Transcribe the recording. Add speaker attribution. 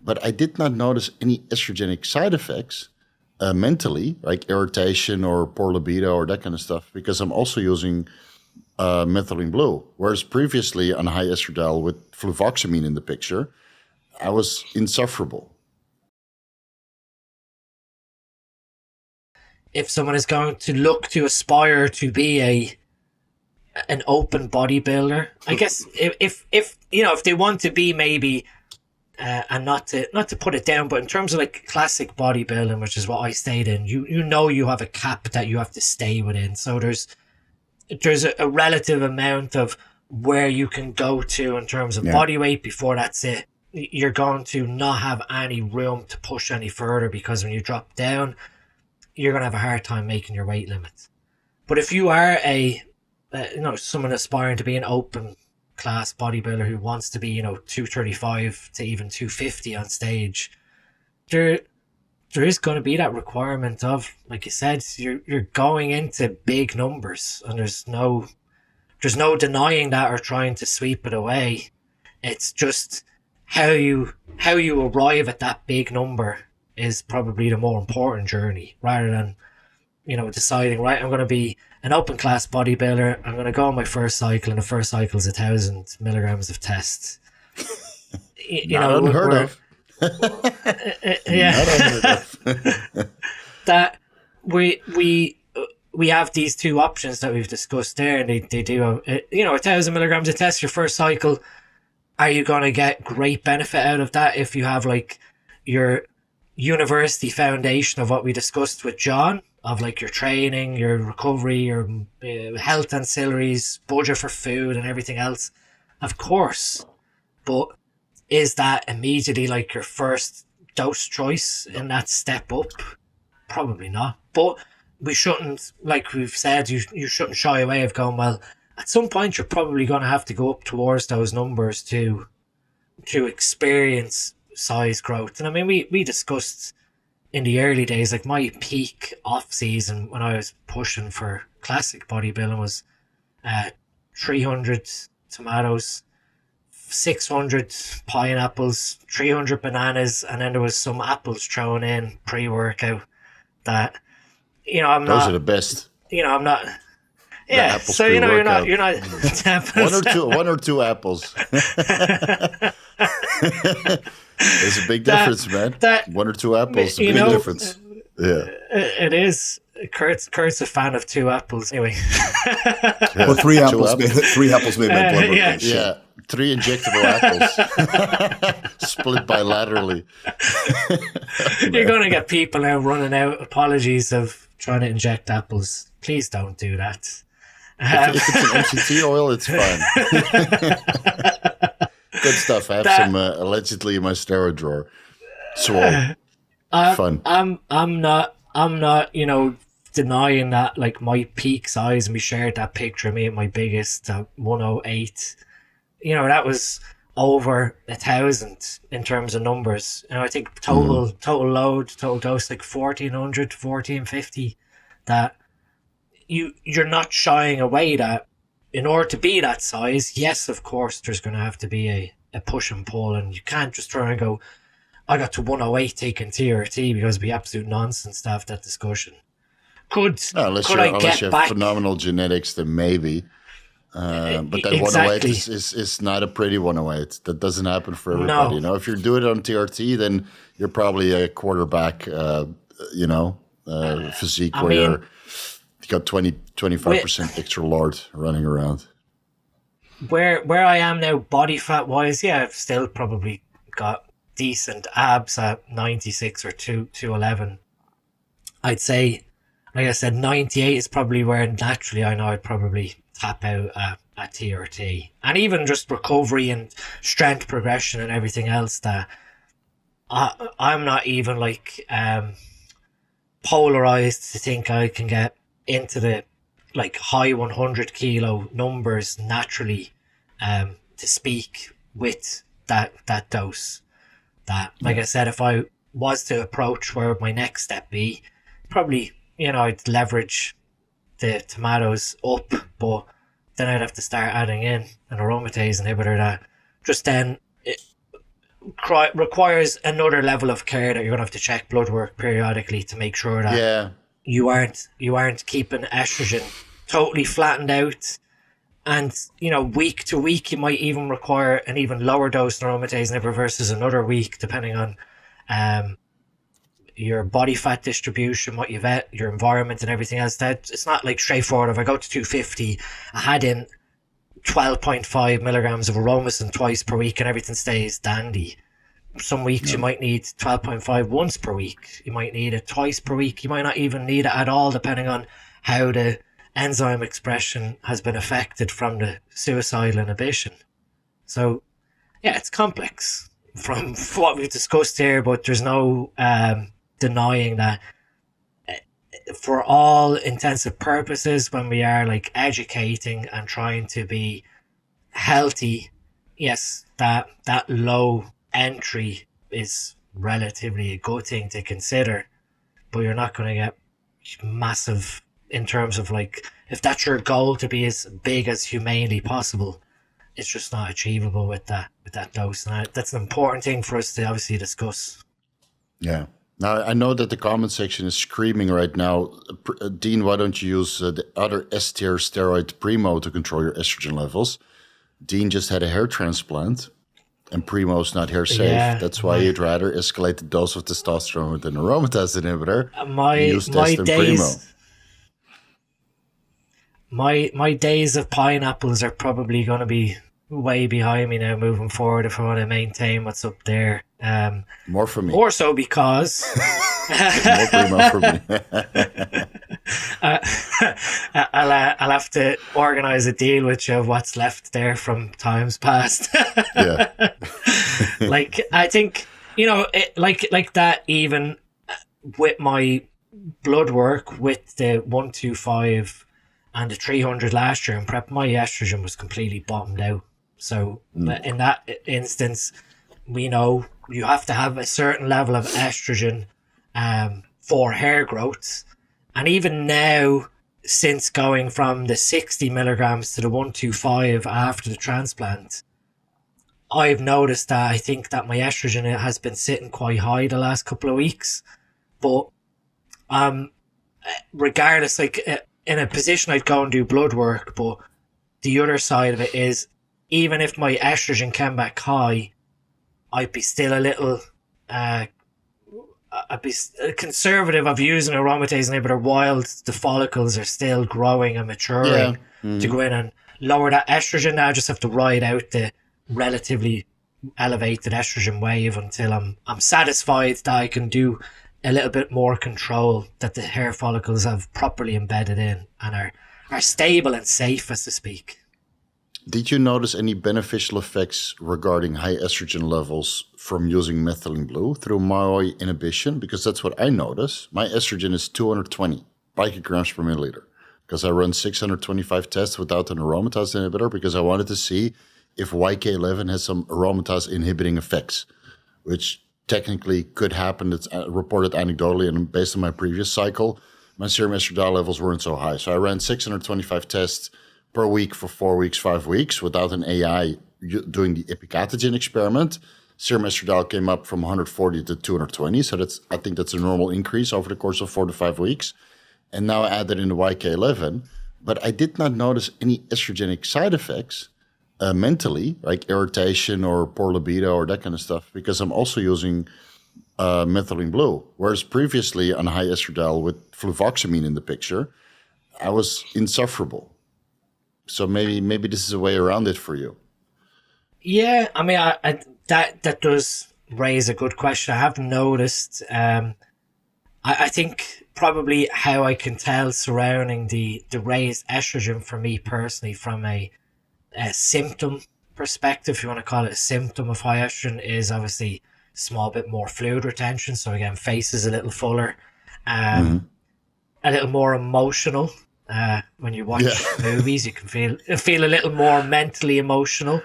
Speaker 1: but I did not notice any estrogenic side effects mentally, like irritation or poor libido or that kind of stuff, because I'm also using methylene blue. Whereas previously on high estradiol with fluvoxamine in the picture, I was insufferable.
Speaker 2: If someone is going to look to aspire to be an open bodybuilder, I guess if you know, if they want to be maybe and not to put it down, but in terms of like classic bodybuilding, which is what I stayed in, you know you have a cap that you have to stay within. So there's a relative amount of where you can go to in terms of body weight before that's it. You're going to not have any room to push any further, because when you drop down, you're going to have a hard time making your weight limits. But if you are someone aspiring to be an open class bodybuilder who wants to be, 235 to even 250 on stage, there is going to be that requirement of, like you said, you're going into big numbers, and there's no denying that or trying to sweep it away. It's just how you arrive at that big number is probably the more important journey, rather than deciding, right, I'm going to be an open class bodybuilder, I'm going to go on my first cycle, and the first cycle is 1,000 milligrams of test.
Speaker 1: Unheard of.
Speaker 2: Yeah. That we have these two options that we've discussed there, and they do 1,000 milligrams of test your first cycle. Are you going to get great benefit out of that if you have like your university foundation of what we discussed with John, of like your training, your recovery, your health ancillaries, budget for food and everything else? Of course, but is that immediately like your first dose choice in that step up? Probably not. But we shouldn't, like we've said, you shouldn't shy away of going, well, at some point you're probably going to have to go up towards those numbers to experience size growth. And I mean, we discussed in the early days, like my peak off season when I was pushing for classic bodybuilding was 300 tomatoes, 600 pineapples, 300 bananas, and then there was some apples thrown in pre-workout. That those
Speaker 1: are the best.
Speaker 2: I'm not. Yeah, so you're not
Speaker 1: one or two apples. There's a big difference, man. One or two apples, a big difference. Yeah,
Speaker 2: it is. Kurt's a fan of two apples, anyway.
Speaker 3: Well, three apples made my blood work.
Speaker 1: Yeah, 3 injectable apples, split bilaterally.
Speaker 2: You're going to get people now running out apologies of trying to inject apples. Please don't do that.
Speaker 1: If it's an MCT oil, it's fine. Good stuff. I have some allegedly in my steroid drawer. Swole. Fun.
Speaker 2: I'm not, denying that, like my peak size, and we shared that picture of me at my biggest 108. That was over 1,000 in terms of numbers. I think total load, total dose, like 1,400, 1,450. That you're not shying away that in order to be that size, yes, of course, there's going to have to be a push and pull, and you can't just try and go, I got to 108 taking TRT, because it'd be absolute nonsense to have that discussion. Unless
Speaker 1: you have phenomenal genetics, then maybe. But that 108 is not a pretty 108. That doesn't happen for everybody.
Speaker 2: No.
Speaker 1: If you're doing it on TRT, then you're probably a quarterback, physique where you got 20-25% extra lard running around.
Speaker 2: Where I am now, body fat wise, I've still probably got decent abs at 96 or 211. I'd say, like I said, 98 is probably where naturally I know I'd probably tap out at TRT. And even just recovery and strength progression and everything else, that I'm not even like polarized to think I can get into the like high 100 kilo numbers naturally to speak with that dose. That, like I said, if I was to approach where my next step be, probably, I'd leverage the tomatoes up, but then I'd have to start adding in an aromatase inhibitor that just then requires another level of care that you're gonna have to check blood work periodically to make sure that you aren't keeping estrogen totally flattened out. And, you know, week to week, you might even require an even lower dose of aromatase inhibitor versus another week, depending on your body fat distribution, what you've ate, your environment, and everything else. That it's not like straightforward. If I go to 250, I had in 12.5 milligrams of aromasin twice per week, and everything stays dandy. Some weeks you might need 12.5 once per week. You might need it twice per week. You might not even need it at all, depending on how the enzyme expression has been affected from the suicidal inhibition. So, yeah, it's complex from what we've discussed here, but there's no denying that for all intensive purposes, when we are like educating and trying to be healthy, yes, that low entry is relatively a good thing to consider, but you're not going to get massive in terms of like, if that's your goal to be as big as humanly possible, it's just not achievable with that dose. And that's an important thing for us to obviously discuss.
Speaker 1: Yeah. Now, I know that the comment section is screaming right now, Dean, why don't you use the other S-tier steroid Primo to control your estrogen levels? Dean just had a hair transplant, and Primo's not hair safe.
Speaker 2: Yeah,
Speaker 1: that's why you'd rather escalate the dose of testosterone with an aromatase inhibitor.
Speaker 2: My days of pineapples are probably going to be way behind me now moving forward if I want to maintain what's up there.
Speaker 1: More for me.
Speaker 2: More so because
Speaker 1: more Primo for me.
Speaker 2: I'll have to organise a deal with you of what's left there from times past.
Speaker 1: Yeah.
Speaker 2: Like, I think, you know, like that, even with my blood work with the 125 and the 300 last year in prep, my estrogen was completely bottomed out. So in that instance, we know you have to have a certain level of estrogen for hair growth. And even now, since going from the 60 milligrams to the 125 after the transplant, I've noticed that I think that my estrogen has been sitting quite high the last couple of weeks. But regardless, like in a position I'd go and do blood work, but the other side of it is, even if my estrogen came back high, I'd be still a little I'd be conservative of using aromatase inhibitor while the follicles are still growing and maturing to go in and lower that estrogen. Now I just have to ride out the relatively elevated estrogen wave until I'm satisfied that I can do a little bit more control, that the hair follicles have properly embedded in and are stable and safe, as to speak.
Speaker 1: Did you notice any beneficial effects regarding high estrogen levels from using methylene blue through MAOI inhibition? Because that's what I notice. My estrogen is 220 picograms per milliliter because I run 625 tests without an aromatase inhibitor because I wanted to see if YK11 has some aromatase inhibiting effects, which technically could happen. It's reported anecdotally, and based on my previous cycle, my serum estradiol levels weren't so high. So I ran 625 tests per week for 4 weeks, 5 weeks without an AI doing the epicatogen experiment. Serum estradiol came up from 140 to 220. So I think that's a normal increase over the course of 4 to 5 weeks. And now I added in the YK11, but I did not notice any estrogenic side effects mentally, like irritation or poor libido or that kind of stuff, because I'm also using methylene blue. Whereas previously on high estradiol with fluvoxamine in the picture, I was insufferable. So maybe this is a way around it for you.
Speaker 2: Yeah, I mean, that does raise a good question. I have noticed. I think probably how I can tell surrounding the raised estrogen for me personally from a symptom perspective, if you want to call it a symptom of high estrogen, is obviously a small bit more fluid retention. So again, face is a little fuller, a little more emotional. When you watch movies, you can feel a little more mentally emotional.